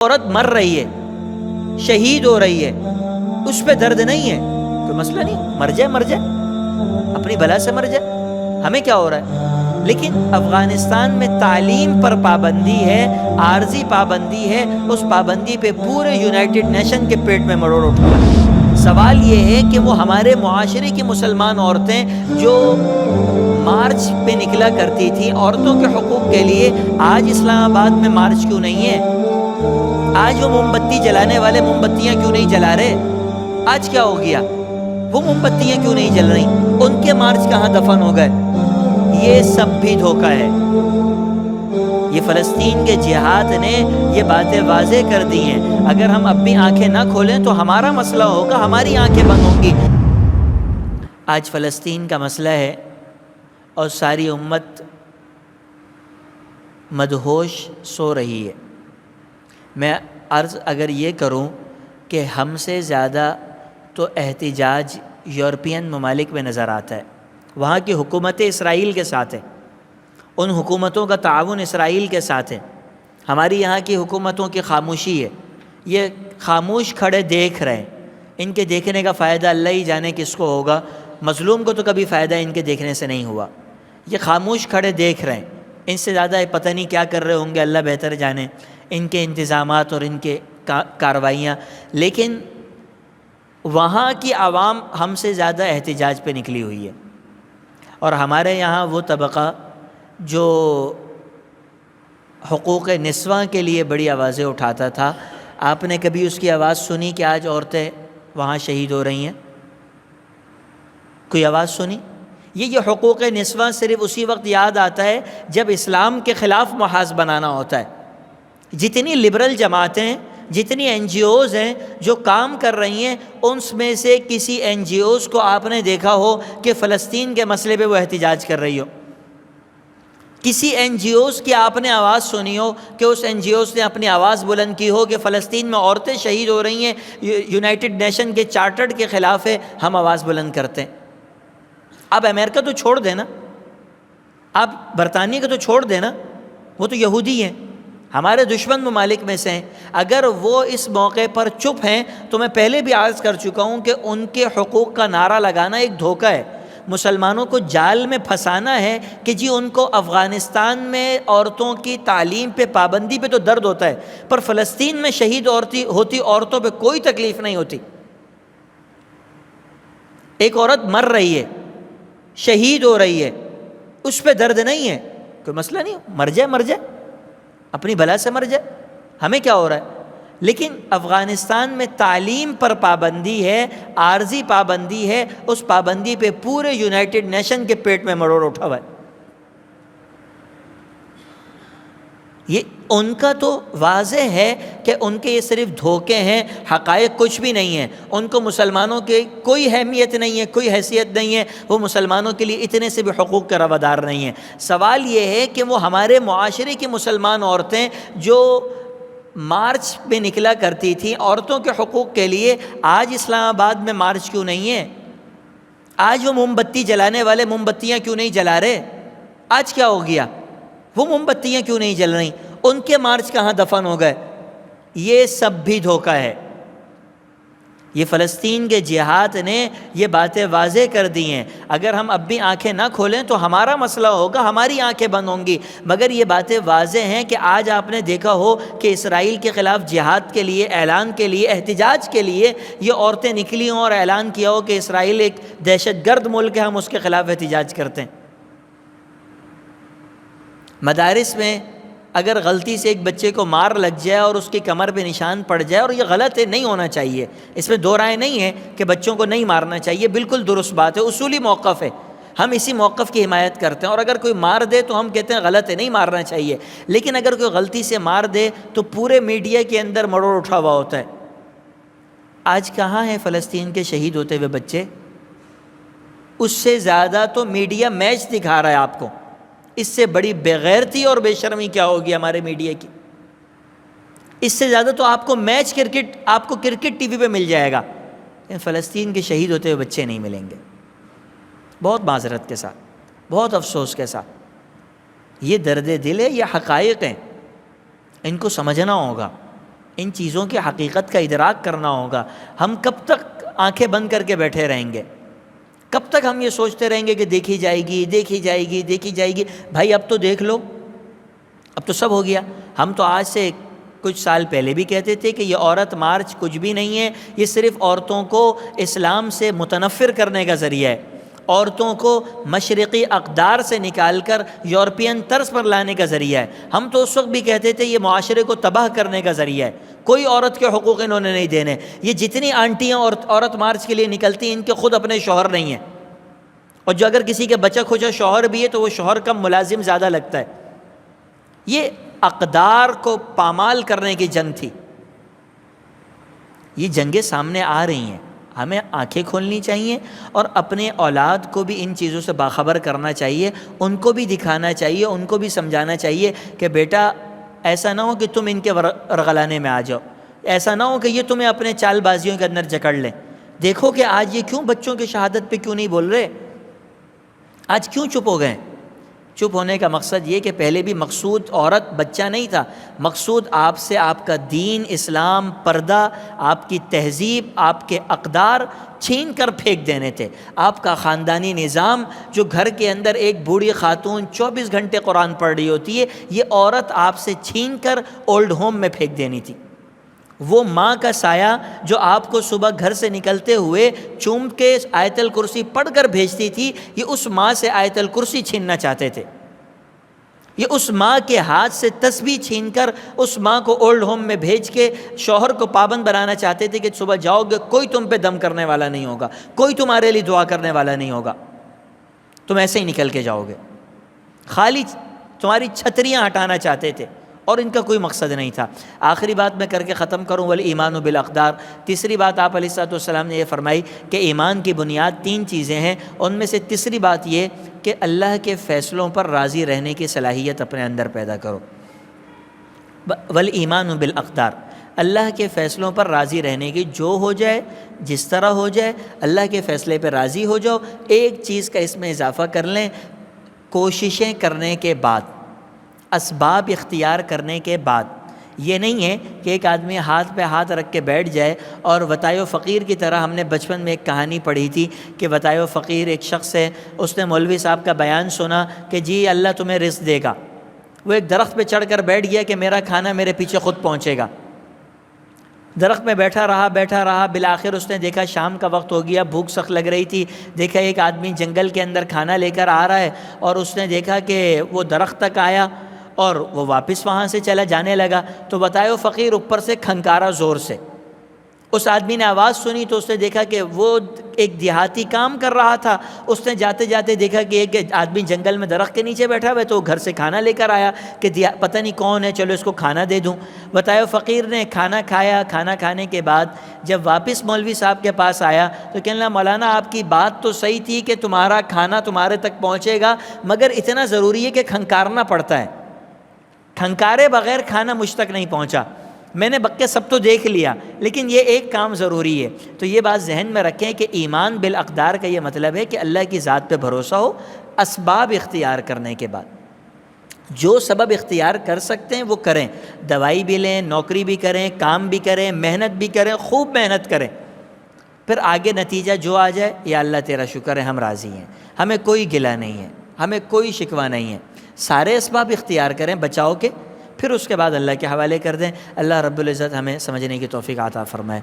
عورت مر رہی ہے، شہید ہو رہی ہے، اس پہ درد نہیں ہے، کوئی مسئلہ نہیں، مر جائے اپنی بلا سے مر جائے، ہمیں کیا ہو رہا ہے؟ لیکن افغانستان میں تعلیم پر پابندی ہے، عارضی پابندی ہے، اس پابندی پہ پورے یونائٹڈ نیشن کے پیٹ میں مروڑ اٹھا ہے۔ سوال یہ ہے کہ وہ ہمارے معاشرے کی مسلمان عورتیں جو مارچ پہ نکلا کرتی تھی عورتوں کے حقوق کے لیے، آج اسلام آباد میں مارچ کیوں نہیں ہے؟ آج وہ موم بتی جلانے والے موم بتیاں کیوں نہیں جلا رہے؟ آج کیا ہو گیا؟ وہ موم بتیاں کیوں نہیں جل رہی؟ ان کے مارچ کہاں دفن ہو گئے؟ یہ سب بھی دھوکہ ہے۔ یہ فلسطین کے جہاد نے یہ باتیں واضح کر دی ہیں۔ اگر ہم اپنی آنکھیں نہ کھولیں تو ہمارا مسئلہ ہوگا، ہماری آنکھیں بند ہوں گی۔ آج فلسطین کا مسئلہ ہے اور ساری امت مدہوش سو رہی ہے۔ میں عرض اگر یہ کروں کہ ہم سے زیادہ تو احتجاج یورپین ممالک میں نظر آتا ہے، وہاں کی حکومت اسرائیل کے ساتھ ہے، ان حکومتوں کا تعاون اسرائیل کے ساتھ ہے۔ ہماری یہاں کی حکومتوں کی خاموشی ہے، یہ خاموش کھڑے دیکھ رہے ہیں۔ ان کے دیکھنے کا فائدہ اللہ ہی جانے کس کو ہوگا، مظلوم کو تو کبھی فائدہ ان کے دیکھنے سے نہیں ہوا۔ یہ خاموش کھڑے دیکھ رہے ہیں، ان سے زیادہ پتہ نہیں کیا کر رہے ہوں گے، اللہ بہتر جانے ان کے انتظامات اور ان کے کارروائیاں۔ لیکن وہاں کی عوام ہم سے زیادہ احتجاج پہ نکلی ہوئی ہے، اور ہمارے یہاں وہ طبقہ جو حقوق نسواں کے لیے بڑی آوازیں اٹھاتا تھا، آپ نے کبھی اس کی آواز سنی کہ آج عورتیں وہاں شہید ہو رہی ہیں؟ کوئی آواز سنی؟ یہ حقوق نسواں صرف اسی وقت یاد آتا ہے جب اسلام کے خلاف محاذ بنانا ہوتا ہے۔ جتنی لبرل جماعتیں، جتنی این جی اوز ہیں جو کام کر رہی ہیں، ان میں سے کسی این جی اوز کو آپ نے دیکھا ہو کہ فلسطین کے مسئلے پہ وہ احتجاج کر رہی ہو؟ کسی این جی اوز کی آپ نے آواز سنی ہو کہ اس این جی اوز نے اپنی آواز بلند کی ہو کہ فلسطین میں عورتیں شہید ہو رہی ہیں، یونائٹڈ نیشن کے چارٹرڈ کے خلاف ہے، ہم آواز بلند کرتے ہیں؟ اب امریکہ تو چھوڑ دینا، اب برطانیہ کو تو چھوڑ دینا، وہ تو یہودی ہیں، ہمارے دشمن ممالک میں سے ہیں۔ اگر وہ اس موقع پر چپ ہیں تو میں پہلے بھی عرض کر چکا ہوں کہ ان کے حقوق کا نعرہ لگانا ایک دھوکہ ہے، مسلمانوں کو جال میں پھنسانا ہے کہ جی ان کو افغانستان میں عورتوں کی تعلیم پہ پابندی پہ تو درد ہوتا ہے، پر فلسطین میں شہید ہوتی عورتوں پہ کوئی تکلیف نہیں ہوتی۔ ایک عورت مر رہی ہے، شہید ہو رہی ہے، اس پہ درد نہیں ہے، کوئی مسئلہ نہیں، مر جائے اپنی بلا سے مر جائے، ہمیں کیا ہو رہا ہے؟ لیکن افغانستان میں تعلیم پر پابندی ہے، عارضی پابندی ہے، اس پابندی پہ پورے یونائٹڈ نیشن کے پیٹ میں مروڑ اٹھا ہوا ہے۔ یہ ان کا تو واضح ہے کہ ان کے یہ صرف دھوکے ہیں، حقائق کچھ بھی نہیں ہیں۔ ان کو مسلمانوں کے کوئی اہمیت نہیں ہے، کوئی حیثیت نہیں ہے، وہ مسلمانوں کے لیے اتنے سے بھی حقوق کا روادار نہیں ہیں۔ سوال یہ ہے کہ وہ ہمارے معاشرے کی مسلمان عورتیں جو مارچ پہ نکلا کرتی تھیں عورتوں کے حقوق کے لیے، آج اسلام آباد میں مارچ کیوں نہیں ہے؟ آج وہ موم بتی جلانے والے موم بتیاں کیوں نہیں جلا رہے؟ آج کیا ہو گیا؟ وہ موم بتیاں کیوں نہیں جل رہی؟ ان کے مارچ کہاں دفن ہو گئے؟ یہ سب بھی دھوکہ ہے۔ یہ فلسطین کے جہاد نے یہ باتیں واضح کر دی ہیں۔ اگر ہم اپنی آنکھیں نہ کھولیں تو ہمارا مسئلہ ہوگا، ہماری آنکھیں بند ہوں گی۔ مگر یہ باتیں واضح ہیں کہ آج آپ نے دیکھا ہو کہ اسرائیل کے خلاف جہاد کے لیے، اعلان کے لیے، احتجاج کے لیے یہ عورتیں نکلی ہوں اور اعلان کیا ہو کہ اسرائیل ایک دہشت گرد ملک ہے، ہم اس کے خلاف احتجاج کرتے ہیں۔ مدارس میں اگر غلطی سے ایک بچے کو مار لگ جائے اور اس کی کمر پہ نشان پڑ جائے، اور یہ غلط ہے، نہیں ہونا چاہیے، اس میں دو رائے نہیں ہے کہ بچوں کو نہیں مارنا چاہیے، بالکل درست بات ہے، اصولی موقف ہے، ہم اسی موقف کی حمایت کرتے ہیں۔ اور اگر کوئی مار دے تو ہم کہتے ہیں غلط ہے، نہیں مارنا چاہیے۔ لیکن اگر کوئی غلطی سے مار دے تو پورے میڈیا کے اندر مروڑ اٹھا ہوا ہوتا ہے۔ آج کہاں ہیں فلسطین کے شہید ہوتے ہوئے بچے؟ اس سے زیادہ تو میڈیا میچ دکھا رہا ہے آپ کو، اس سے بڑی بےغیرتی اور بے شرمی کیا ہوگی ہمارے میڈیا کی؟ اس سے زیادہ تو آپ کو میچ کرکٹ، آپ کو کرکٹ ٹی وی پہ مل جائے گا، لیکن فلسطین کے شہید ہوتے ہوئے بچے نہیں ملیں گے۔ بہت معذرت کے ساتھ، بہت افسوس کے ساتھ، یہ درد دل ہے، یہ حقائق ہیں، ان کو سمجھنا ہوگا، ان چیزوں کی حقیقت کا ادراک کرنا ہوگا. ہم کب تک آنکھیں بند کر کے بیٹھے رہیں گے؟ کب تک ہم یہ سوچتے رہیں گے کہ دیکھی جائے گی دیکھی جائے گی دیکھی جائے گی؟ بھائی اب تو دیکھ لو، اب تو سب ہو گیا. ہم تو آج سے کچھ سال پہلے بھی کہتے تھے کہ یہ عورت مارچ کچھ بھی نہیں ہے، یہ صرف عورتوں کو اسلام سے متنفر کرنے کا ذریعہ ہے، عورتوں کو مشرقی اقدار سے نکال کر یورپین طرز پر لانے کا ذریعہ ہے. ہم تو اس وقت بھی کہتے تھے یہ معاشرے کو تباہ کرنے کا ذریعہ ہے، کوئی عورت کے حقوق انہوں نے نہیں دینے. یہ جتنی آنٹیاں عورت مارچ کے لیے نکلتی ہیں ان کے خود اپنے شوہر نہیں ہیں، اور جو اگر کسی کے بچہ کھچا شوہر بھی ہے تو وہ شوہر کا ملازم زیادہ لگتا ہے. یہ اقدار کو پامال کرنے کی جنگ تھی. یہ جنگیں سامنے آ رہی ہیں، ہمیں آنکھیں کھولنی چاہیے اور اپنے اولاد کو بھی ان چیزوں سے باخبر کرنا چاہیے، ان کو بھی دکھانا چاہیے، ان کو بھی سمجھانا چاہیے کہ بیٹا ایسا نہ ہو کہ تم ان کے رغلانے میں آ جاؤ، ایسا نہ ہو کہ یہ تمہیں اپنے چال بازیوں کے اندر جکڑ لیں. دیکھو کہ آج یہ کیوں بچوں کی شہادت پہ کیوں نہیں بول رہے، آج کیوں چپ ہو گئے؟ چپ ہونے کا مقصد یہ کہ پہلے بھی مقصود عورت بچہ نہیں تھا، مقصود آپ سے آپ کا دین، اسلام، پردہ، آپ کی تہذیب، آپ کے اقدار چھین کر پھینک دینے تھے. آپ کا خاندانی نظام جو گھر کے اندر ایک بوڑھی خاتون 24 گھنٹے قرآن پڑھ رہی ہوتی ہے، یہ عورت آپ سے چھین کر اولڈ ہوم میں پھینک دینی تھی. وہ ماں کا سایہ جو آپ کو صبح گھر سے نکلتے ہوئے چوم کے آیت الکرسی پڑھ کر بھیجتی تھی، یہ اس ماں سے آیت الکرسی چھیننا چاہتے تھے. یہ اس ماں کے ہاتھ سے تسبیح چھین کر اس ماں کو اولڈ ہوم میں بھیج کے شوہر کو پابند بنانا چاہتے تھے کہ صبح جاؤ گے کوئی تم پہ دم کرنے والا نہیں ہوگا، کوئی تمہارے لیے دعا کرنے والا نہیں ہوگا، تم ایسے ہی نکل کے جاؤ گے. خالی تمہاری چھتریاں ہٹانا چاہتے تھے اور ان کا کوئی مقصد نہیں تھا. آخری بات میں کر کے ختم کروں، والایمان بالاقدار. تیسری بات آپ علیہ الصلوۃ والسلام نے یہ فرمائی کہ ایمان کی بنیاد 3 چیزیں ہیں. ان میں سے تیسری بات یہ کہ اللہ کے فیصلوں پر راضی رہنے کی صلاحیت اپنے اندر پیدا کرو. والایمان بالاقدار، اللہ کے فیصلوں پر راضی رہنے کی، جو ہو جائے جس طرح ہو جائے اللہ کے فیصلے پہ راضی ہو جاؤ. ایک چیز کا اس میں اضافہ کر لیں، کوششیں کرنے کے بعد، اسباب اختیار کرنے کے بعد. یہ نہیں ہے کہ ایک آدمی ہاتھ پہ ہاتھ رکھ کے بیٹھ جائے. اور وطائے فقیر کی طرح ہم نے بچپن میں ایک کہانی پڑھی تھی کہ وطائے فقیر ایک شخص ہے، اس نے مولوی صاحب کا بیان سنا کہ جی اللہ تمہیں رزق دے گا. وہ ایک درخت پہ چڑھ کر بیٹھ گیا کہ میرا کھانا میرے پیچھے خود پہنچے گا. درخت میں بیٹھا رہا، بالآخر اس نے دیکھا شام کا وقت ہو گیا، بھوک سخت لگ رہی تھی. دیکھا ایک آدمی جنگل کے اندر کھانا لے کر آ رہا ہے، اور اس نے دیکھا کہ وہ درخت تک آیا اور وہ واپس وہاں سے چلا جانے لگا. تو بتائے فقیر اوپر سے کھنکارا زور سے. اس آدمی نے آواز سنی تو اس نے دیکھا کہ وہ ایک دیہاتی کام کر رہا تھا. اس نے جاتے جاتے دیکھا کہ ایک آدمی جنگل میں درخت کے نیچے بیٹھا ہوا ہے، تو وہ گھر سے کھانا لے کر آیا کہ پتہ نہیں کون ہے، چلو اس کو کھانا دے دوں. بتائے فقیر نے کھانا کھایا. کھانا کھانے کے بعد جب واپس مولوی صاحب کے پاس آیا تو کہنے لگا مولانا آپ کی بات تو صحیح تھی کہ تمہارا کھانا تمہارے تک پہنچے گا، مگر اتنا ضروری ہے کہ کھنکارنا پڑتا ہے، کھنکارے بغیر کھانا مجھ تک نہیں پہنچا. میں نے بقیہ سب تو دیکھ لیا لیکن یہ ایک کام ضروری ہے. تو یہ بات ذہن میں رکھیں کہ ایمان بالاقدار کا یہ مطلب ہے کہ اللہ کی ذات پہ بھروسہ ہو، اسباب اختیار کرنے کے بعد جو سبب اختیار کر سکتے ہیں وہ کریں. دوائی بھی لیں، نوکری بھی کریں، کام بھی کریں، محنت بھی کریں، خوب محنت کریں. پھر آگے نتیجہ جو آ جائے یا اللہ تیرا شکر ہے ہم راضی ہیں، ہمیں کوئی گلہ نہیں ہے، ہمیں کوئی شکوہ نہیں ہے. سارے اسباب اختیار کریں بچاؤ کے، پھر اس کے بعد اللہ کے حوالے کر دیں. اللہ رب العزت ہمیں سمجھنے کی توفیق عطا فرمائے.